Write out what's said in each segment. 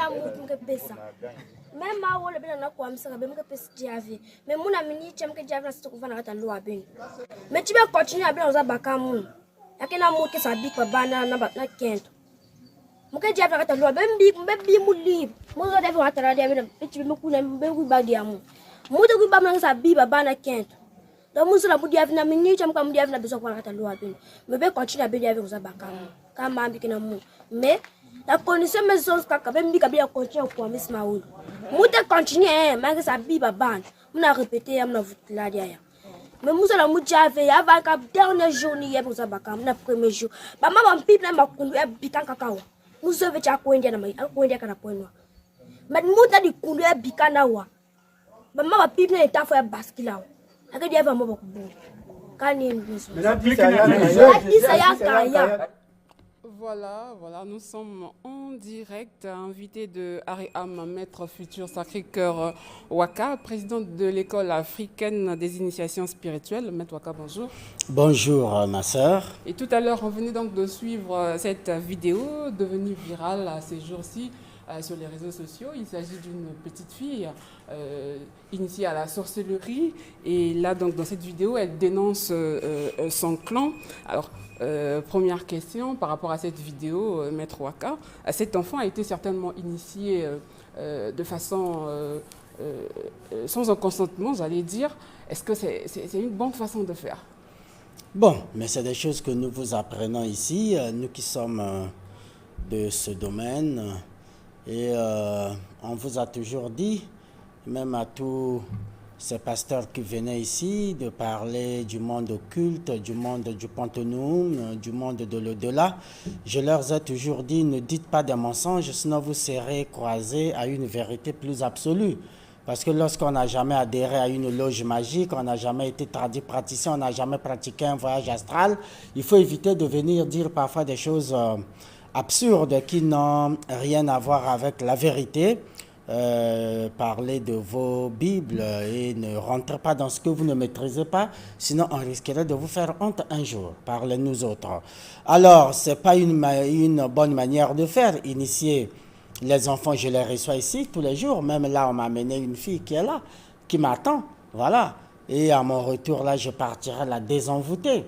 na mutu mke pesa. Mema wole bena na kwa msaka be mke pesa diave. Me muna mini chemke diave na sito kufana kata loi ben. Me tibe continue abena oza bakamu. Yake na mutu sabi kwa bana na kento. Mke diave kata loi ben bi mu libre. Mo zo deve wata radio bena tibe mukuna be ku ba diamu. Mutu ku ba na sabi bana kento. Donc nous sommes là pour mini chemka mu diave na beso kwa kata loi ben. Me be continue abena diave oza bakamu. Kama ambi na mu. Mais la condition maison kaka be mbi kabia continue kwa misma ulu. Muta continue malgré sa biba ban. Muna répéter amna vutla dia. Mais musa la mujave avant ka dernier journée ya pour sabaka na premier jour. Ba mama mpipi na makundu ya bikan kakawa. Musa ve cha kuendia na mai kuendia kana poenwa. Mais muta di kundu ya bikana wa. Ba mama pipi na etafo ya baskila. Akadi ava mbo kubu. Kani mbiso. Voilà, nous sommes en direct, invité de Ariam, maître futur Sacré-Cœur Waka, président de l'école africaine des initiations spirituelles. Maître Waka, bonjour. Bonjour, ma sœur. Et tout à l'heure, on venait donc de suivre cette vidéo devenue virale ces jours-ci sur les réseaux sociaux. Il s'agit d'une petite fille initiée à la sorcellerie. Et là, donc, dans cette vidéo, elle dénonce son clan. Alors, première question par rapport à cette vidéo, Maître Waka. Cet enfant a été certainement initié de façon sans un consentement, j'allais dire. Est-ce que c'est une bonne façon de faire? Bon, mais c'est des choses que nous vous apprenons ici, nous qui sommes de ce domaine. Et on vous a toujours dit, même à tous ces pasteurs qui venaient ici, de parler du monde occulte, du monde du panthéon, du monde de l'au-delà. Je leur ai toujours dit, ne dites pas des mensonges, sinon vous serez croisés à une vérité plus absolue. Parce que lorsqu'on n'a jamais adhéré à une loge magique, on n'a jamais été praticien, on n'a jamais pratiqué un voyage astral, il faut éviter de venir dire parfois des choses absurdes qui n'ont rien à voir avec la vérité. Parlez de vos Bibles et ne rentrez pas dans ce que vous ne maîtrisez pas, sinon on risquerait de vous faire honte un jour par nous autres. Alors, ce n'est pas une bonne manière de faire, initier les enfants. Je les reçois ici tous les jours, même là on m'a amené une fille qui est là, qui m'attend, voilà. Et à mon retour là, je partirai la désenvoûter.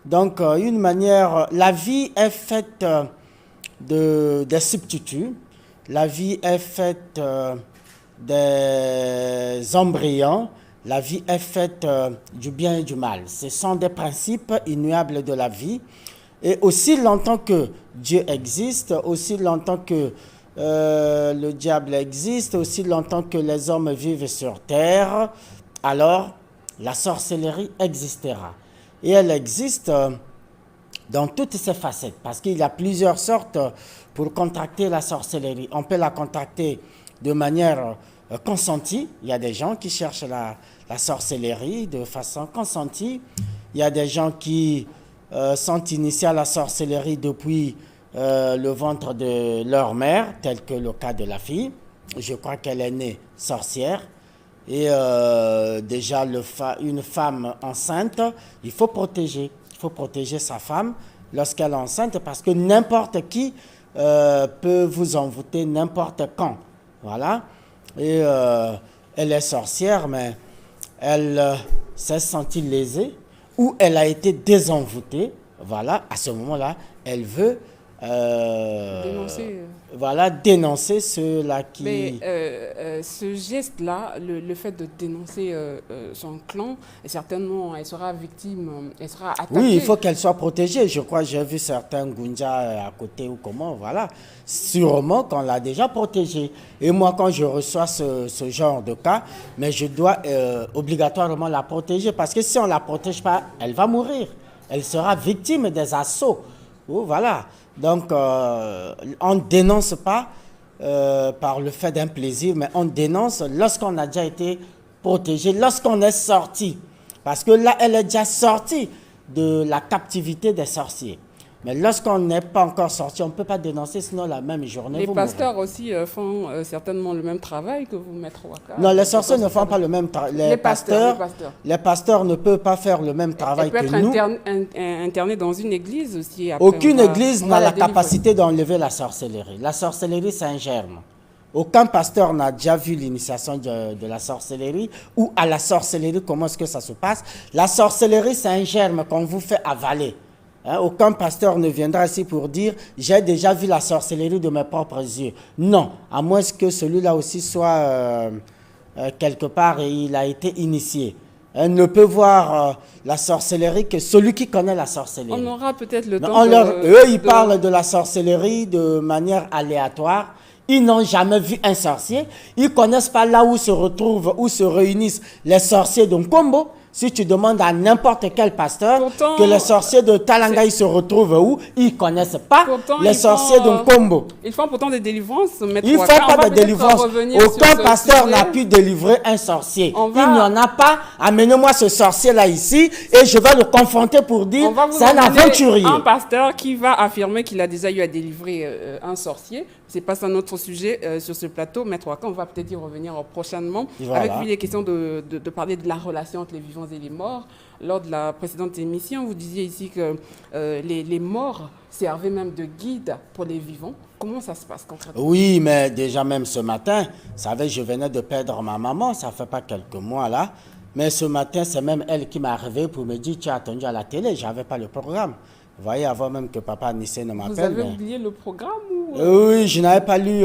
Donc, une manière, la vie est faite des substituts. La vie est faite des embryons, la vie est faite du bien et du mal. Ce sont des principes immuables de la vie. Et aussi longtemps que Dieu existe, aussi longtemps que le diable existe, aussi longtemps que les hommes vivent sur terre, alors la sorcellerie existera. Et elle existe dans toutes ses facettes, parce qu'il y a plusieurs sortes pour contracter la sorcellerie. On peut la contracter de manière consentie. Il y a des gens qui cherchent la sorcellerie de façon consentie. Il y a des gens qui sont initiés à la sorcellerie depuis le ventre de leur mère, tel que le cas de la fille. Je crois qu'elle est née sorcière. Et déjà, une femme enceinte, il faut protéger. Il faut protéger sa femme lorsqu'elle est enceinte, parce que n'importe qui peut vous envoûter n'importe quand. Voilà. Et elle est sorcière, mais elle s'est sentie lésée ou elle a été désenvoûtée. Voilà. À ce moment-là, elle veut dénoncer ceux-là qui... Mais ce geste-là, le fait de dénoncer son clan, certainement, elle sera victime, elle sera attaquée. Oui, il faut qu'elle soit protégée. Je crois que j'ai vu certains Gunja à côté ou comment, voilà. Sûrement qu'on l'a déjà protégée. Et moi, quand je reçois ce genre de cas, mais je dois obligatoirement la protéger, parce que si on ne la protège pas, elle va mourir. Elle sera victime des assauts. Oh, voilà. Donc, on ne dénonce pas par le fait d'un plaisir, mais on dénonce lorsqu'on a déjà été protégé, lorsqu'on est sorti. Parce que là, elle est déjà sortie de la captivité des sorciers. Mais lorsqu'on n'est pas encore sorti, on ne peut pas dénoncer, sinon la même journée, les vous pasteurs mourrez. aussi font certainement le même travail que vous, Maître Waka. Non, les sorciers ne font pas le même travail. Les pasteurs ne peuvent pas faire le même travail que nous. Elle peut être internée dans une église aussi. Après, aucune église n'a la capacité d'enlever la sorcellerie. La sorcellerie, c'est un germe. Aucun pasteur n'a déjà vu l'initiation de la sorcellerie ou à la sorcellerie, comment est-ce que ça se passe. La sorcellerie, c'est un germe qu'on vous fait avaler. Hein, aucun pasteur ne viendra ici pour dire « j'ai déjà vu la sorcellerie de mes propres yeux ». Non, à moins que celui-là aussi soit quelque part et il a été initié. On ne peut voir la sorcellerie que celui qui connaît la sorcellerie. On aura peut-être le temps eux, ils parlent de la sorcellerie de manière aléatoire. Ils n'ont jamais vu un sorcier. Ils ne connaissent pas là où se retrouvent, où se réunissent les sorciers de Nkombo. Si tu demandes à n'importe quel pasteur pourtant, que les sorciers de Talanga ils se retrouvent où, ils ne connaissent pas les sorciers de Nkombo. Ils font pourtant des délivrances. Ils ne font pas de délivrance. Aucun pasteur n'a pu délivrer un sorcier. Il n'y en a pas. Amenez-moi ce sorcier-là ici et je vais le confronter pour dire c'est un aventurier. Un pasteur qui va affirmer qu'il a déjà eu à délivrer un sorcier. C'est pas un autre sujet sur ce plateau. Maître Waka, on va peut-être y revenir prochainement. Voilà. Avec lui, il est question de parler de la relation entre les vivants et les morts. Lors de la précédente émission, vous disiez ici que les morts servaient même de guide pour les vivants. Comment ça se passe concrètement? Oui, mais déjà même ce matin, vous savez, je venais de perdre ma maman, ça fait pas quelques mois là. Mais ce matin, c'est même elle qui m'a réveillé pour me dire, tu as attendu à la télé, je n'avais pas le programme. Vous voyez, avant même que papa Nissé ne m'appelle. Vous avez oublié le programme ou... Oui, je n'avais pas lu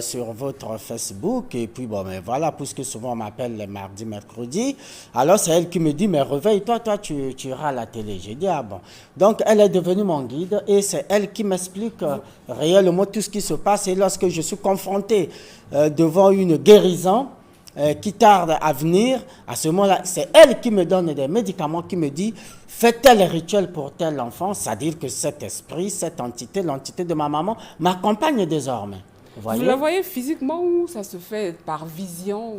sur votre Facebook. Et puis, bon, mais voilà, puisque souvent on m'appelle les mardis, mercredis. Alors, c'est elle qui me dit, mais réveille-toi, toi, tu iras à la télé. J'ai dit, ah bon. Donc, elle est devenue mon guide et c'est elle qui m'explique réellement tout ce qui se passe. Et lorsque je suis confronté devant une guérison, qui tarde à venir, à ce moment-là, c'est elle qui me donne des médicaments, qui me dit, fais tel rituel pour tel enfant, c'est-à-dire que cet esprit, cette entité, l'entité de ma maman, m'accompagne désormais. Vous la voyez physiquement ou ça se fait par vision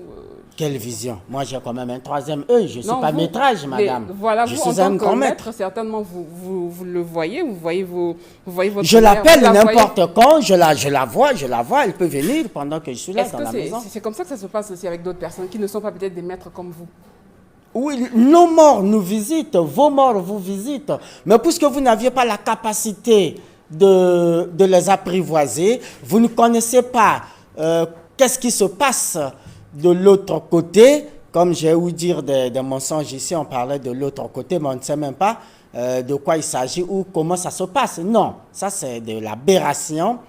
Quelle vision? Moi, j'ai quand même un troisième œil. Je ne suis pas maîtrage, madame. Voilà, je vous, suis un grand maître. Certainement, vous le voyez, vous voyez votre je l'appelle n'importe quand, je la vois, elle peut venir pendant que je suis là dans la maison. C'est comme ça que ça se passe aussi avec d'autres personnes qui ne sont pas peut-être des maîtres comme vous? Oui, nos morts nous visitent, vos morts vous visitent. Mais puisque vous n'aviez pas la capacité de les apprivoiser, vous ne connaissez pas qu'est-ce qui se passe de l'autre côté. Comme j'ai ouï dire des mensonges ici, on parlait de l'autre côté, mais on ne sait même pas de quoi il s'agit ou comment ça se passe. Non, ça c'est de l'aberration.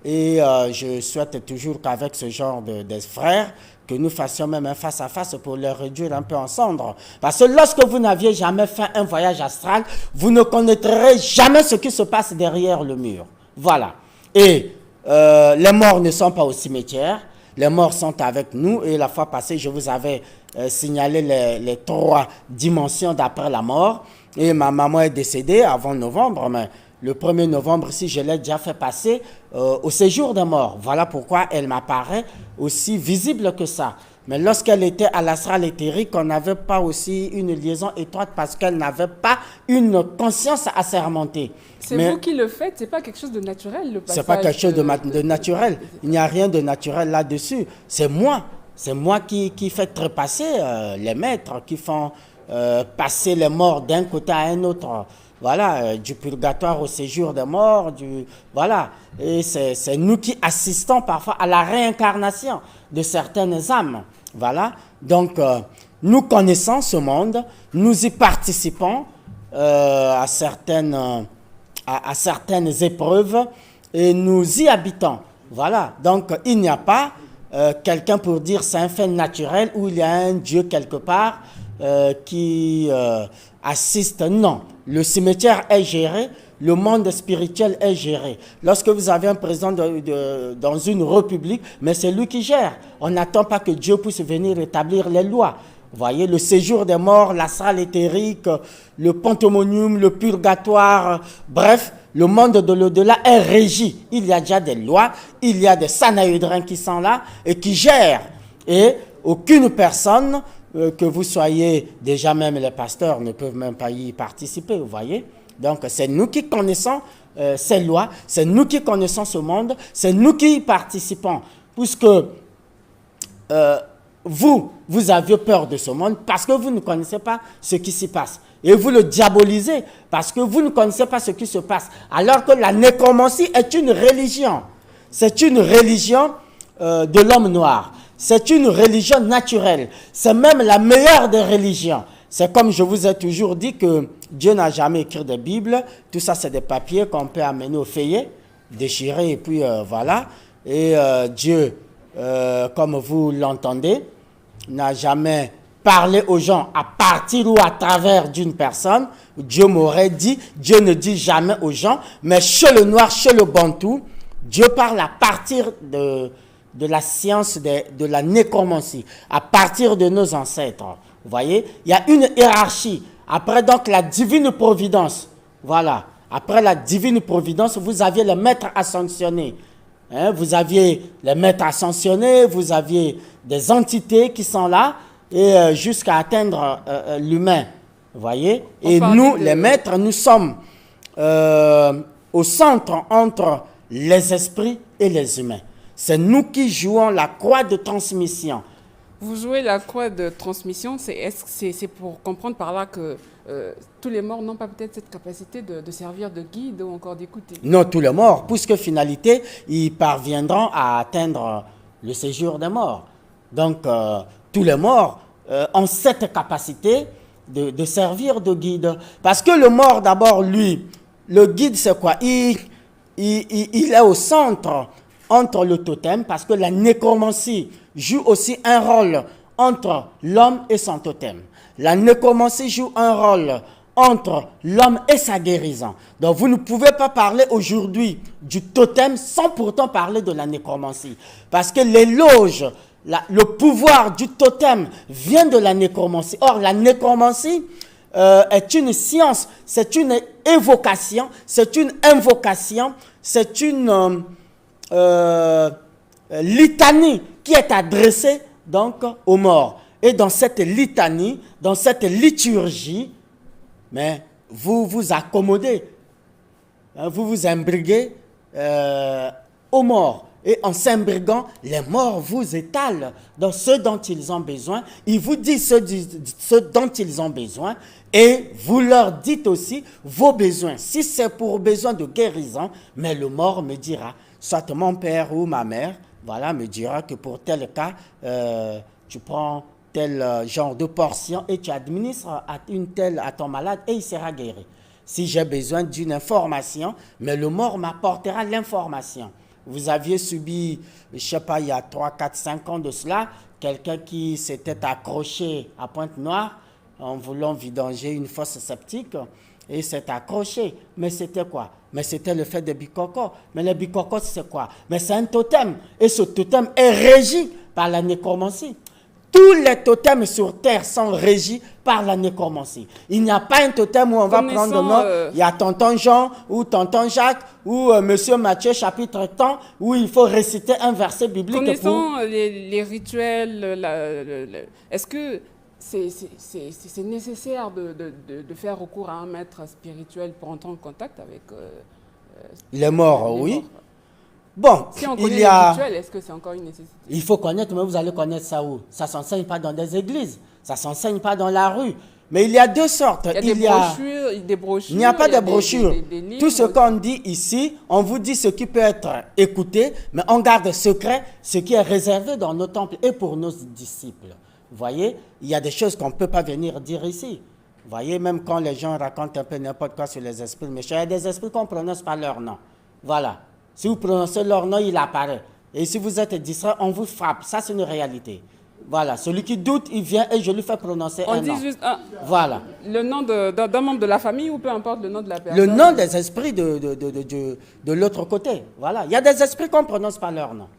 Et je souhaite toujours qu'avec ce genre de frères, que nous fassions même un face-à-face pour les réduire un peu en cendres. Parce que lorsque vous n'aviez jamais fait un voyage astral, vous ne connaîtrez jamais ce qui se passe derrière le mur. Voilà. Et les morts ne sont pas au cimetière. Les morts sont avec nous. Et la fois passée, je vous avais signalé les 3 dimensions d'après la mort. Et ma maman est décédée avant novembre, mais le 1er novembre, si je l'ai déjà fait passer au séjour des morts. Voilà pourquoi elle m'apparaît aussi visible que ça. Mais lorsqu'elle était à l'astral éthérique, on n'avait pas aussi une liaison étroite parce qu'elle n'avait pas une conscience assermentée. C'est vous qui le faites, c'est pas quelque chose de naturel, le passage. C'est pas quelque chose de naturel. Il n'y a rien de naturel là-dessus. C'est moi qui fais trépasser les maîtres, qui font passer les morts d'un côté à un autre. Voilà, du purgatoire au séjour des morts, voilà. Et c'est nous qui assistons parfois à la réincarnation de certaines âmes. Voilà. Donc, nous connaissons ce monde, nous y participons à certaines épreuves et nous y habitons. Voilà. Donc, il n'y a pas quelqu'un pour dire c'est un fait naturel où il y a un Dieu quelque part qui assiste. Non. Le cimetière est géré, le monde spirituel est géré. Lorsque vous avez un président dans une république, mais c'est lui qui gère. On n'attend pas que Dieu puisse venir établir les lois. Vous voyez, le séjour des morts, la salle éthérique, le pantomonium, le purgatoire, bref, le monde de l'au-delà est régi. Il y a déjà des lois, il y a des Sanhedrins qui sont là et qui gèrent. Et aucune personne... que vous soyez, déjà même les pasteurs ne peuvent même pas y participer, vous voyez. Donc, c'est nous qui connaissons ces lois, c'est nous qui connaissons ce monde, c'est nous qui y participons. Puisque vous aviez peur de ce monde parce que vous ne connaissez pas ce qui s'y passe. Et vous le diabolisez parce que vous ne connaissez pas ce qui se passe. Alors que la nécromancie est une religion. C'est une religion de l'homme noir. C'est une religion naturelle. C'est même la meilleure des religions. C'est comme je vous ai toujours dit que Dieu n'a jamais écrit de Bible. Tout ça, c'est des papiers qu'on peut amener au feuillet, déchirer et puis voilà. Et Dieu, comme vous l'entendez, n'a jamais parlé aux gens à partir ou à travers d'une personne. Dieu m'aurait dit, Dieu ne dit jamais aux gens, mais chez le noir, chez le bantou, Dieu parle à partir de la science de la nécromancie, à partir de nos ancêtres. Vous voyez, il y a une hiérarchie. Après donc la divine providence, voilà. Après la divine providence, vous aviez le maître ascensionné. Hein, vous aviez les maîtres ascensionnés, vous aviez des entités qui sont là, et jusqu'à atteindre l'humain. Vous voyez? Et nous, les maîtres, nous sommes au centre entre les esprits et les humains. C'est nous qui jouons la croix de transmission. Vous jouez la croix de transmission, c'est pour comprendre par là que tous les morts n'ont pas peut-être cette capacité de servir de guide ou encore d'écouter. Non, tous les morts, puisque finalité, ils parviendront à atteindre le séjour des morts. Donc, tous les morts ont cette capacité de servir de guide. Parce que le mort, d'abord, lui, le guide, c'est quoi? Il est au centre entre le totem, parce que la nécromancie joue aussi un rôle entre l'homme et son totem. La nécromancie joue un rôle entre l'homme et sa guérison. Donc vous ne pouvez pas parler aujourd'hui du totem sans pourtant parler de la nécromancie. Parce que l'éloge, le pouvoir du totem vient de la nécromancie. Or, la nécromancie est une science, c'est une évocation, c'est une invocation, c'est une litanie qui est adressée donc aux morts. Et dans cette litanie, dans cette liturgie, mais vous vous accommodez, vous vous imbriguez aux morts. Et en s'imbriguant, les morts vous étalent dans ce dont ils ont besoin. Ils vous disent ce dont ils ont besoin et vous leur dites aussi vos besoins. Si c'est pour besoin de guérison, mais le mort me dira, soit mon père ou ma mère, voilà, me dira que pour tel cas, tu prends tel genre de portion et tu administres à ton malade et il sera guéri. Si j'ai besoin d'une information, mais le mort m'apportera l'information. Vous aviez subi, je ne sais pas, il y a 3, 4, 5 ans de cela, quelqu'un qui s'était accroché à Pointe-Noire en voulant vidanger une fosse septique et s'est accroché. Mais c'était quoi? Mais c'était le fait de Bikoko. Mais le Bikoko, c'est quoi? Mais c'est un totem. Et ce totem est régi par la nécromancie. Tous les totems sur terre sont régis par la nécromancie. Il n'y a pas un totem où on va prendre le nom. Il y a tonton Jean ou tonton Jacques ou monsieur Matthieu chapitre temps où il faut réciter un verset biblique. Connaissant les rituels, est-ce que c'est nécessaire de faire recours à un maître spirituel pour entrer en contact avec les morts? Oui. Morts. Bon, si on connaît les rituels, est-ce que c'est encore une nécessité? Il faut connaître, mais vous allez connaître ça où? Ça ne s'enseigne pas dans des églises, ça ne s'enseigne pas dans la rue. Mais il y a deux sortes. Il y a des brochures. Il n'y a pas de brochures. Des Tout ce qu'on dit ici, on vous dit ce qui peut être écouté, mais on garde secret ce qui est réservé dans nos temples et pour nos disciples. Vous voyez, il y a des choses qu'on ne peut pas venir dire ici. Vous voyez, même quand les gens racontent un peu n'importe quoi sur les esprits méchants, il y a des esprits qu'on ne prononce pas leur nom. Voilà. Si vous prononcez leur nom, il apparaît. Et si vous êtes distrait, on vous frappe. Ça, c'est une réalité. Voilà. Celui qui doute, il vient et je lui fais prononcer un nom. On dit juste voilà. Le nom d'un membre de la famille ou peu importe le nom de la personne. Le nom des esprits de l'autre côté. Voilà. Il y a des esprits qu'on ne prononce pas leur nom.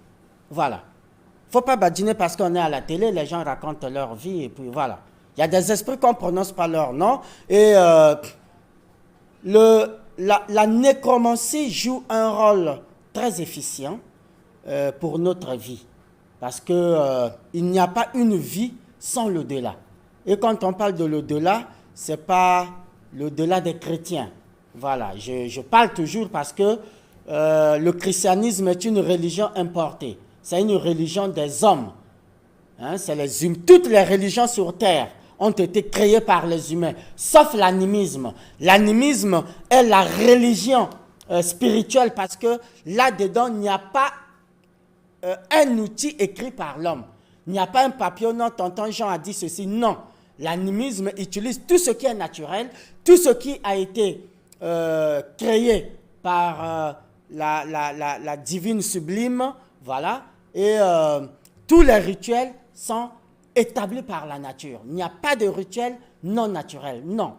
Voilà. Il ne faut pas badiner parce qu'on est à la télé, les gens racontent leur vie et puis voilà. Il y a des esprits qu'on ne prononce pas leur nom. Et la nécromancie joue un rôle très efficient pour notre vie. Parce qu'il n'y a pas une vie sans l'au-delà. Et quand on parle de l'au-delà, ce n'est pas l'au-delà des chrétiens. Voilà, je parle toujours parce que le christianisme est une religion importée. C'est une religion des hommes. Hein, toutes les religions sur terre ont été créées par les humains, sauf l'animisme. L'animisme est la religion spirituelle parce que là-dedans, il n'y a pas un outil écrit par l'homme. Il n'y a pas un papier, non, tonton Jean a dit ceci. Non, l'animisme utilise tout ce qui est naturel, tout ce qui a été créé par la divine sublime, voilà, et tous les rituels sont établis par la nature. Il n'y a pas de rituel non naturel, non.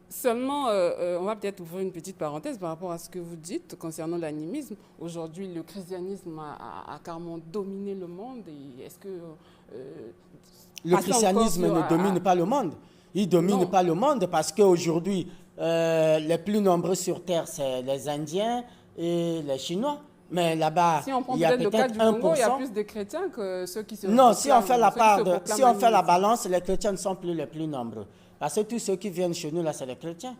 Seulement, on va peut-être ouvrir une petite parenthèse par rapport à ce que vous dites concernant l'animisme. Aujourd'hui, le christianisme a carrément dominé le monde. Et est-ce que le christianisme ne domine pas le monde? Il ne domine pas le monde parce qu'aujourd'hui, les plus nombreux sur Terre, c'est les Indiens et les Chinois. Mais là-bas, si on prend il y a peut-être le cas du 1%. Congo, il y a plus de chrétiens que ceux qui se Non, si on fait la balance, les chrétiens ne sont plus les plus nombreux. Parce que tous ceux qui viennent chez nous, là, c'est les chrétiens.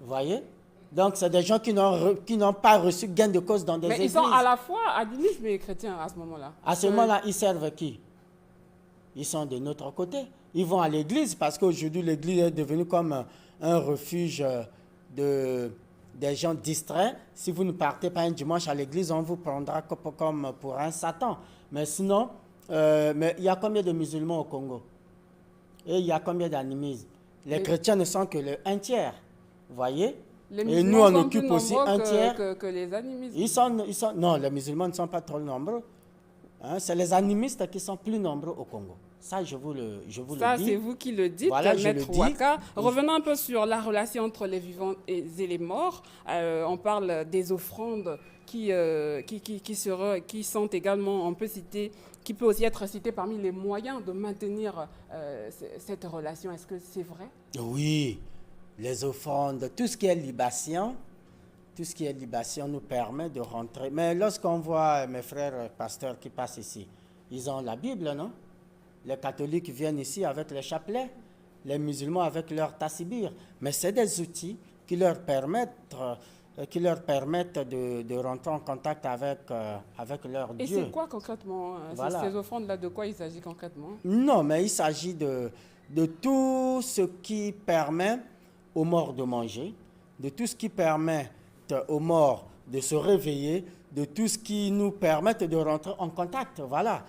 Vous voyez? Donc, c'est des gens qui n'ont pas reçu gain de cause dans des églises. Mais ils sont à la fois animistes et chrétiens à ce moment-là. À ce moment-là, ils servent qui? Ils sont de notre côté. Ils vont à l'église parce qu'aujourd'hui, l'église est devenue comme un refuge des gens distraits. Si vous ne partez pas un dimanche à l'église, on vous prendra comme pour un Satan. Mais sinon, mais il y a combien de musulmans au Congo? Et il y a combien d'animistes? Les chrétiens ne sont que le 1/3. Vous voyez? Et nous, on occupe aussi 1/3. Que les animistes. Non, les musulmans ne sont pas trop nombreux. Hein, c'est les animistes qui sont plus nombreux au Congo. Ça, je vous le dis. Ça, c'est vous qui le dites, voilà, Maître Waka. Revenons un peu sur la relation entre les vivants et les morts. On parle des offrandes qui sont également, on peut citer, qui peut aussi être cité parmi les moyens de maintenir cette relation. Est-ce que c'est vrai? Oui, les offrandes, tout ce qui est libation nous permet de rentrer. Mais lorsqu'on voit mes frères pasteurs qui passent ici, ils ont la Bible, non? Les catholiques viennent ici avec les chapelets, les musulmans avec leur tassibir. Mais c'est des outils qui leur permettent de rentrer en contact avec leur Dieu. Et c'est quoi concrètement voilà. Ces offrandes-là, de quoi il s'agit concrètement? Non, mais il s'agit de tout ce qui permet aux morts de manger, de tout ce qui permet aux morts de se réveiller, de tout ce qui nous permet de rentrer en contact. Voilà.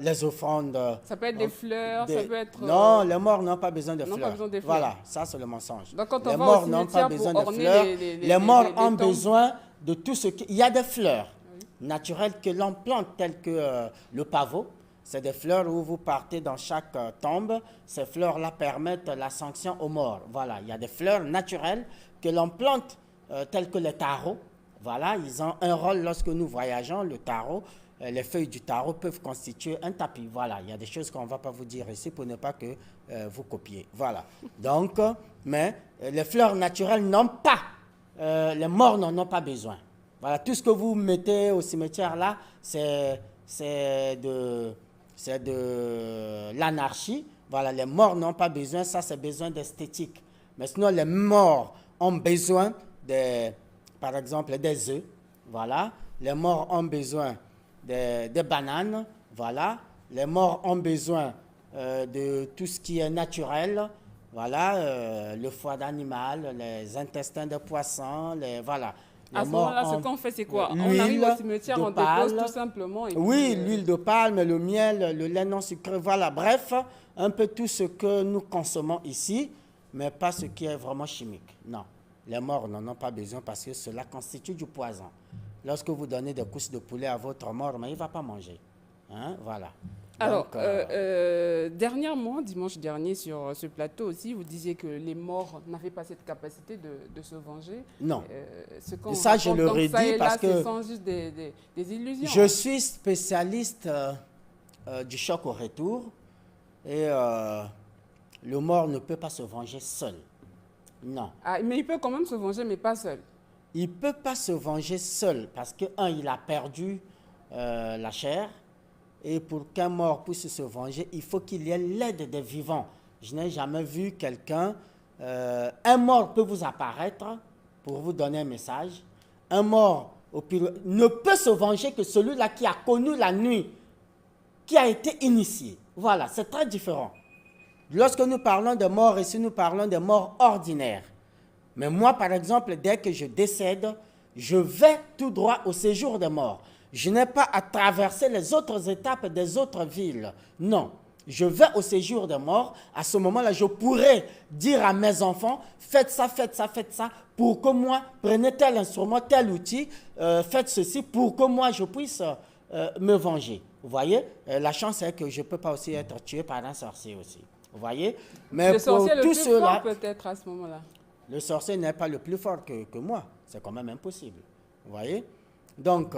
Les offrandes. Ça peut être des fleurs, ça peut être... Non, les morts n'ont pas besoin de fleurs. Pas besoin des fleurs. Voilà, ça c'est le mensonge. Donc, quand on les va morts au n'ont pas besoin de fleurs. Les morts ont besoin de tout ce qui... Il y a des fleurs naturelles que l'on plante, telles que le pavot. C'est des fleurs où vous partez dans chaque tombe. Ces fleurs-là permettent la sanction aux morts. Voilà, il y a des fleurs naturelles que l'on plante, telles que les tarots. Voilà, ils ont un rôle lorsque nous voyageons, le tarot. Les feuilles du tarot peuvent constituer un tapis. Voilà, il y a des choses qu'on ne va pas vous dire ici pour ne pas que vous copiez. Voilà. Donc, mais les fleurs naturelles n'ont pas, les morts n'en ont pas besoin. Voilà, tout ce que vous mettez au cimetière là, c'est de l'anarchie. Voilà, les morts n'ont pas besoin, ça c'est besoin d'esthétique. Mais sinon, les morts ont besoin par exemple, des œufs. Voilà, les morts ont besoin des bananes, voilà. Les morts ont besoin de tout ce qui est naturel, voilà, le foie d'animal, les intestins de poisson, voilà. À ce moment-là, ce qu'on fait, c'est quoi? On arrive au cimetière, on dépose tout simplement. Oui, l'huile de palme, le miel, le lait non sucré, voilà. Bref, un peu tout ce que nous consommons ici, mais pas ce qui est vraiment chimique. Non, les morts n'en ont pas besoin parce que cela constitue du poison. Lorsque vous donnez des couches de poulet à votre mort, mais il ne va pas manger. Hein? Voilà. Alors, dernièrement, dimanche dernier, sur ce plateau aussi, vous disiez que les morts n'avaient pas cette capacité de se venger. Non. Ça, je le redis parce que ce sont juste des illusions. Je suis spécialiste du choc au retour et le mort ne peut pas se venger seul. Non. Ah, mais il peut quand même se venger, mais pas seul. Il ne peut pas se venger seul parce que, il a perdu la chair. Et pour qu'un mort puisse se venger, il faut qu'il y ait l'aide des vivants. Je n'ai jamais vu quelqu'un... un mort peut vous apparaître pour vous donner un message. Un mort ne peut se venger que celui-là qui a connu la nuit, qui a été initié. Voilà, c'est très différent. Lorsque nous parlons de morts, ici nous parlons de morts ordinaires. Mais moi, par exemple, dès que je décède, je vais tout droit au séjour des morts. Je n'ai pas à traverser les autres étapes des autres villes. Non. Je vais au séjour des morts. À ce moment-là, je pourrais dire à mes enfants, faites ça, faites ça, faites ça, pour que moi, prenez tel instrument, tel outil, faites ceci, pour que moi, je puisse me venger. Vous voyez, la chance est que je ne peux pas aussi être tué par un sorcier aussi. Vous voyez, mais le sorcier pour le tout plus cela, fort peut-être à ce moment-là. le sorcier n'est pas le plus fort que moi. C'est quand même impossible. Vous voyez? Donc,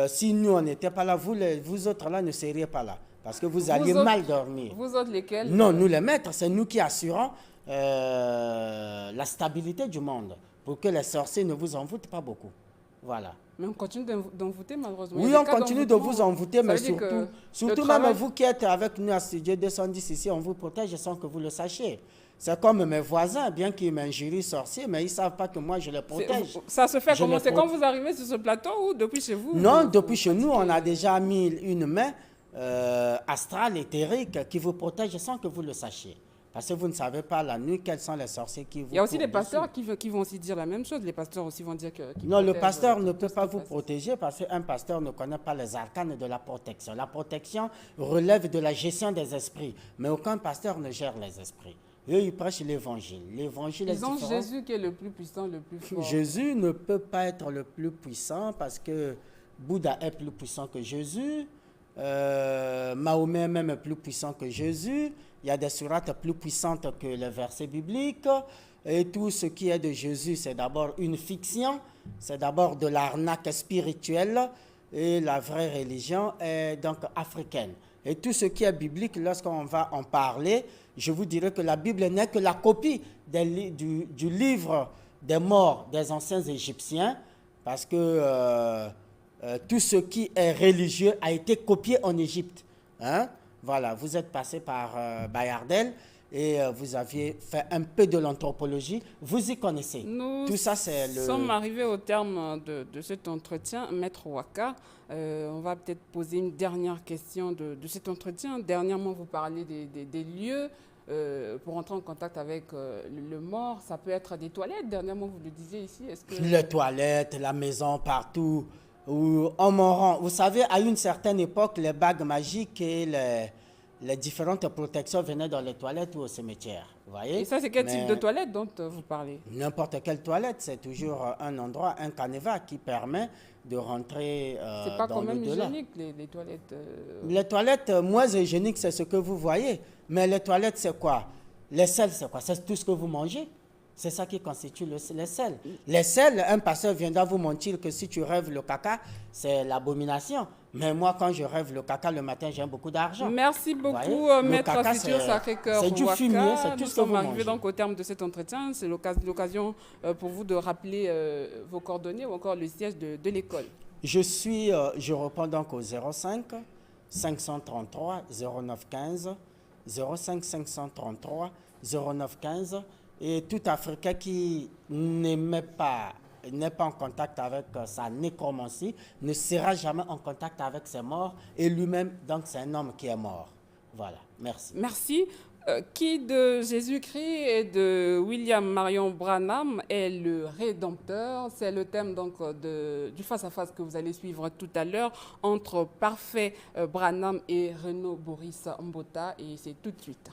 si nous, on n'était pas là, vous autres là ne seriez pas là. Parce que vous alliez mal dormir. Vous autres lesquels? Non, nous les maîtres, c'est nous qui assurons la stabilité du monde. Pour que les sorciers ne vous envoûtent pas beaucoup. Voilà. Mais on continue d'envoûter malheureusement. Oui, on continue de vous envoûter, mais surtout même vous qui êtes avec nous à Studio 210 ici, on vous protège sans que vous le sachiez. C'est comme mes voisins, bien qu'ils m'injurient sorciers, mais ils ne savent pas que moi je les protège. Ça se fait comment? C'est quand vous arrivez sur ce plateau ou depuis chez vous? Non, depuis chez nous, on a déjà mis une main astrale, éthérique, qui vous protège sans que vous le sachiez. Parce que vous ne savez pas la nuit quels sont les sorciers qui vous... Il y a aussi des pasteurs qui vont aussi dire la même chose. Les pasteurs aussi vont dire que... Non, le pasteur ne peut pas vous protéger parce qu'un pasteur ne connaît pas les arcanes de la protection. La protection relève de la gestion des esprits, mais aucun pasteur ne gère les esprits. Eux, ils prêchent l'évangile. L'évangile est différent. Ils ont Jésus qui est le plus puissant, le plus fort. Jésus ne peut pas être le plus puissant parce que Bouddha est plus puissant que Jésus. Mahomet même est plus puissant que Jésus. Il y a des sourates plus puissantes que les versets bibliques. Et tout ce qui est de Jésus, c'est d'abord une fiction. C'est d'abord de l'arnaque spirituelle. Et la vraie religion est donc africaine. Et tout ce qui est biblique, lorsqu'on va en parler, je vous dirais que la Bible n'est que la copie du livre des morts des anciens Égyptiens. Parce que... tout ce qui est religieux a été copié en Égypte. Hein? Voilà, vous êtes passé par Bayardel et vous aviez fait un peu de l'anthropologie. Vous y connaissez. Nous sommes arrivés au terme de cet entretien. Maître Waka, on va peut-être poser une dernière question de cet entretien. Dernièrement, vous parlez des lieux pour entrer en contact avec le mort. Ça peut être des toilettes. Dernièrement, vous le disiez ici. Les toilettes, la maison, partout. En mourant. Vous savez, à une certaine époque, les bagues magiques et les différentes protections venaient dans les toilettes ou au cimetière. Vous voyez? Et ça, c'est quel type de toilette dont vous parlez? N'importe quelle toilette, c'est toujours un endroit, un canevas qui permet de rentrer dans l'au-delà. C'est pas quand même hygiénique, les toilettes Les toilettes moins hygiéniques, c'est ce que vous voyez. Mais les toilettes, c'est quoi? Les sels, c'est quoi? C'est tout ce que vous mangez. C'est ça qui constitue les sels. Les sels, un pasteur viendra vous mentir que si tu rêves le caca, c'est l'abomination. Mais moi, quand je rêve le caca le matin, j'ai beaucoup d'argent. Merci beaucoup, Maître Futur Sacré-Cœur. C'est du fumier, c'est tout ce que vous mangez. Nous sommes arrivés donc au terme de cet entretien. C'est l'occasion pour vous de rappeler vos coordonnées ou encore le siège de l'école. Je reprends donc au 05 533 09 15, 05 533 09 15. Et tout Africain qui n'est pas en contact avec sa nécromancie ne sera jamais en contact avec ses morts. Et lui-même, donc, c'est un homme qui est mort. Voilà, merci. Merci. Qui de Jésus-Christ et de William Marion Branham est le Rédempteur? C'est le thème donc du face-à-face que vous allez suivre tout à l'heure entre Parfait Branham et Renaud Boris Mbota. Et c'est tout de suite.